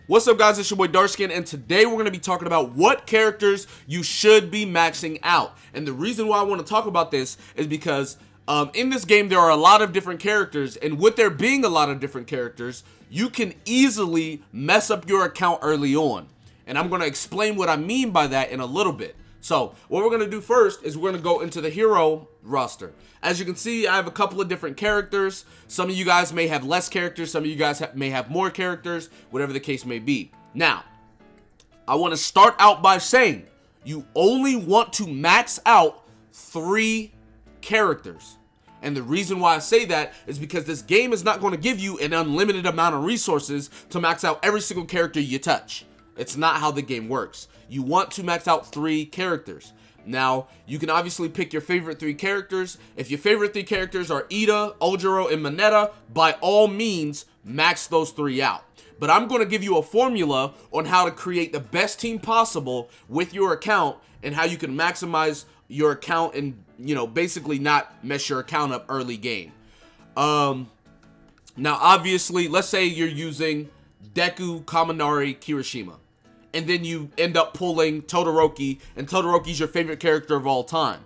What's up, guys? It's your boy Darkskin, and today we're going to be talking about what characters you should be maxing out. And the reason why I want to talk about this is because in this game there are a lot of different characters, and with there being a lot of different characters, you can easily mess up your account early on. And I'm going to explain what I mean by that in a little bit. So what we're going to do first is we're going to go into the hero roster. As you can see, I have a couple of different characters. Some of you guys may have less characters. Some of you guys may have more characters, whatever the case may be. Now, I want to start out by saying you only want to max out 3 characters. And the reason why I say that is because this game is not going to give you an unlimited amount of resources to max out every single character you touch. It's not how the game works. You want to max out 3 characters. Now, you can obviously pick your favorite 3 characters. If your favorite 3 characters are Ida, Ojiro, and Mineta, by all means, max those 3 out. But I'm going to give you a formula on how to create the best team possible with your account and how you can maximize your account and, basically not mess your account up early game. Now, obviously, let's say you're using Deku, Kaminari, Kirishima. And then you end up pulling Todoroki, and Todoroki's your favorite character of all time.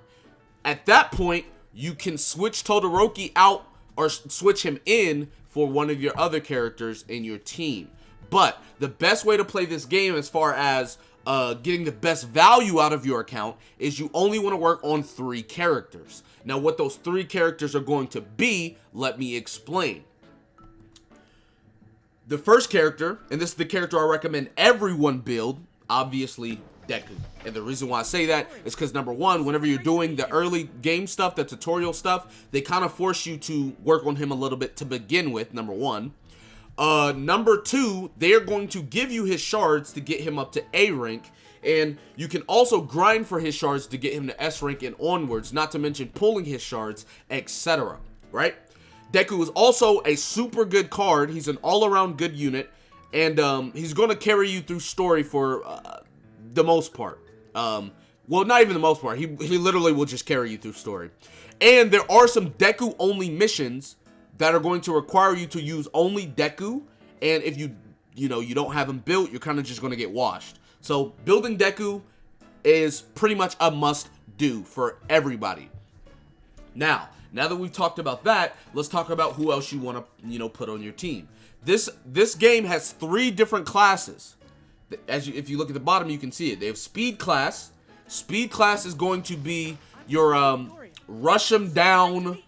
At that point, you can switch Todoroki out or switch him in for one of your other characters in your team. But the best way to play this game as far as getting the best value out of your account is you only want to work on 3 characters. Now, what those 3 characters are going to be, let me explain. The first character, and this is the character I recommend everyone build, obviously Deku. And the reason why I say that is because, number one, whenever you're doing the early game stuff, the tutorial stuff, they kind of force you to work on him a little bit to begin with, number one. Number two, they are going to give you his shards to get him up to A rank. And you can also grind for his shards to get him to S rank and onwards, not to mention pulling his shards, etc. Right? Deku is also a super good card. He's an all-around good unit, and he's going to carry you through story for the most part. Well, not even the most part. He literally will just carry you through story. And there are some Deku-only missions that are going to require you to use only Deku, and if you don't have him built, you're kind of just going to get washed. So building Deku is pretty much a must-do for everybody. Now that we've talked about that, let's talk about who else you want to, put on your team. This game has 3 different classes. If you look at the bottom, you can see it. They have Speed Class. Speed Class is going to be your rush them down,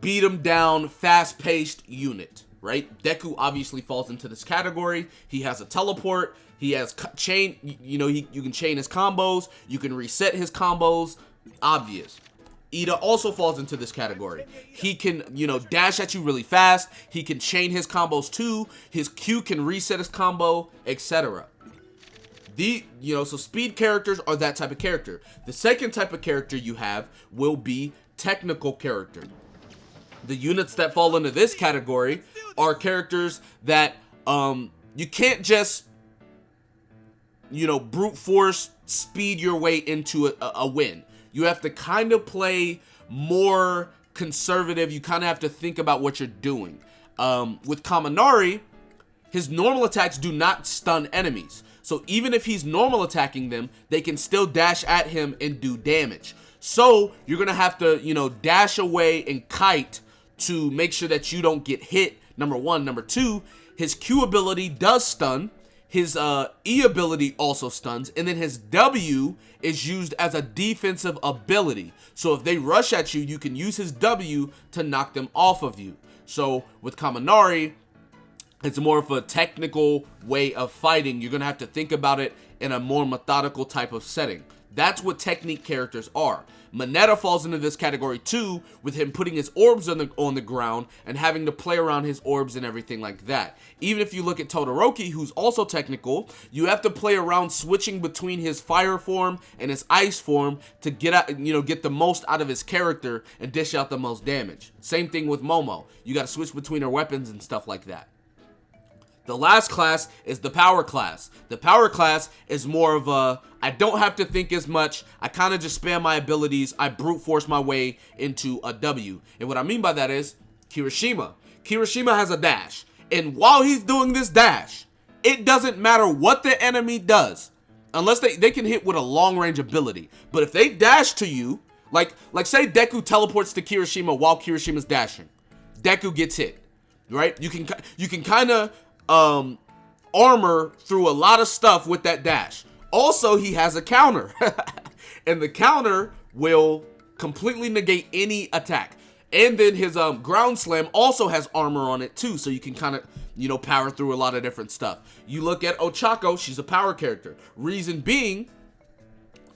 beat them down, fast-paced unit, right? Deku obviously falls into this category. He has a teleport. He has chain. You can chain his combos. You can reset his combos. Obvious. Ida also falls into this category. He can, dash at you really fast. He can chain his combos too. His Q can reset his combo, etc. So speed characters are that type of character. The second type of character you have will be technical character. The units that fall into this category are characters that you can't just, brute force speed your way into a win. You have to kind of play more conservative. You kind of have to think about what you're doing. With Kaminari, his normal attacks do not stun enemies. So even if he's normal attacking them, they can still dash at him and do damage. So you're going to have to, dash away and kite to make sure that you don't get hit, number one. Number two, his Q ability does stun. His E ability also stuns, and then his W is used as a defensive ability. So if they rush at you, you can use his W to knock them off of you. So with Kaminari, it's more of a technical way of fighting. You're going to have to think about it in a more methodical type of setting. That's what technique characters are. Mineta falls into this category too, with him putting his orbs on the ground and having to play around his orbs and everything like that. Even if you look at Todoroki, who's also technical, you have to play around switching between his fire form and his ice form to get the most out of his character and dish out the most damage. Same thing with Momo. You got to switch between her weapons and stuff like that. The last class is the power class. The power class is more of a, I don't have to think as much. I kind of just spam my abilities. I brute force my way into a W. And what I mean by that is Kirishima. Kirishima has a dash. And while he's doing this dash, It doesn't matter what the enemy does, unless they can hit with a long range ability. But if they dash to you, like say Deku teleports to Kirishima while Kirishima's dashing, Deku gets hit, right? You can kind of armor through a lot of stuff with that dash. Also, he has a counter, and the counter will completely negate any attack. And then his ground slam also has armor on it too, so you can kind of, you know, power through a lot of different stuff. You look at Ochako, she's a power character. Reason being,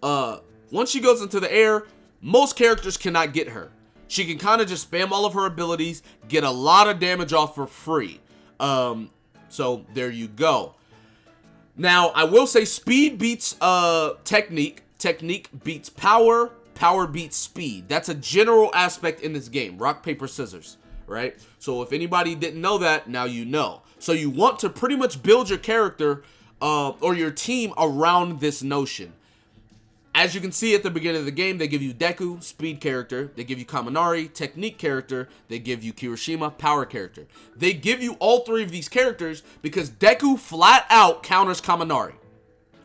once she goes into the air, most characters cannot get her. She can kind of just spam all of her abilities, get a lot of damage off for free. So there you go. Now, I will say speed beats technique, technique beats power, power beats speed. That's a general aspect in this game. Rock, paper, scissors, right? So if anybody didn't know that, now you know. So you want to pretty much build your character or your team around this notion. As you can see at the beginning of the game, they give you Deku, speed character. They give you Kaminari, technique character. They give you Kirishima, power character. They give you all three of these characters because Deku flat out counters Kaminari,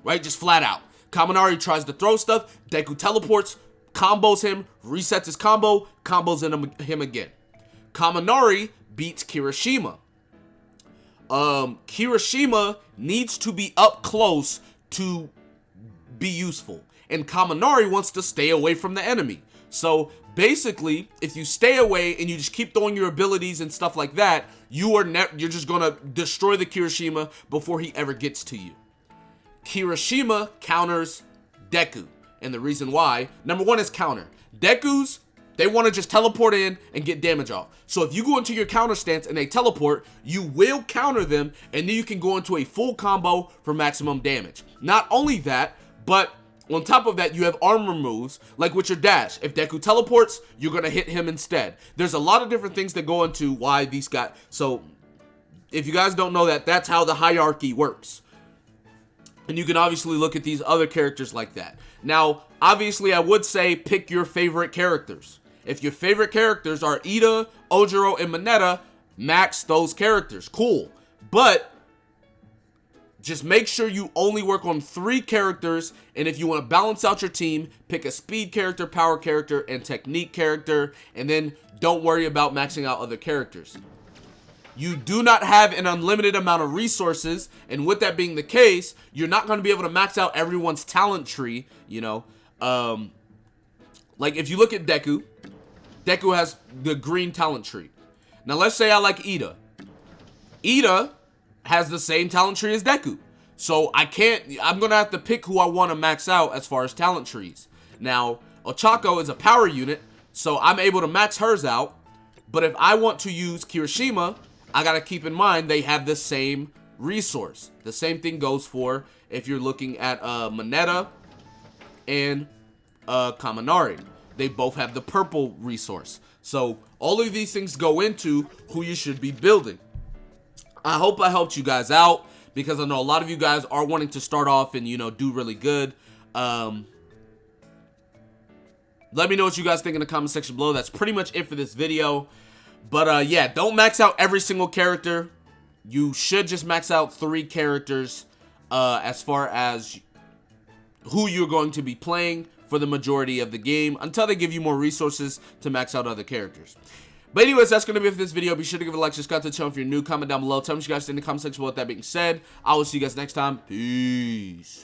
right? Just flat out. Kaminari tries to throw stuff. Deku teleports, combos him, resets his combo, combos him again. Kaminari beats Kirishima. Kirishima needs to be up close to be useful, and Kaminari wants to stay away from the enemy. So basically, if you stay away and you just keep throwing your abilities and stuff like that, you're just gonna destroy the Kirishima before he ever gets to you. Kirishima counters Deku, and the reason why, number one is counter. Deku's, they want to just teleport in and get damage off. So if you go into your counter stance and they teleport, you will counter them, and then you can go into a full combo for maximum damage. Not only that, but on top of that, you have armor moves, like with your dash. If Deku teleports, you're going to hit him instead. There's a lot of different things that go into why these guys... So, if you guys don't know that, that's how the hierarchy works. And you can obviously look at these other characters like that. Now, obviously, I would say pick your favorite characters. If your favorite characters are Ida, Ojiro, and Mineta, max those characters. Cool. But just make sure you only work on 3 characters, and if you want to balance out your team, pick a speed character, power character, and technique character, and then don't worry about maxing out other characters. You do not have an unlimited amount of resources, and with that being the case, you're not going to be able to max out everyone's talent tree, you know. Like if you look at Deku, Deku has the green talent tree. Now let's say I like Ida. Ida has the same talent tree as Deku. So I'm going to have to pick who I want to max out as far as talent trees. Now, Ochako is a power unit, so I'm able to max hers out. But if I want to use Kirishima, I got to keep in mind they have the same resource. The same thing goes for if you're looking at Mineta and Kaminari. They both have the purple resource. So all of these things go into who you should be building. I hope I helped you guys out, because I know a lot of you guys are wanting to start off and, you know, do really good. Let me know what you guys think in the comment section below. That's pretty much it for this video. But yeah, don't max out every single character. You should just max out 3 characters as far as who you're going to be playing for the majority of the game, until they give you more resources to max out other characters. But anyways, that's going to be it for this video. Be sure to give it a like, subscribe to the channel if you're new, comment down below. Tell me what you guys think in the comment section below. With that being said, I will see you guys next time. Peace.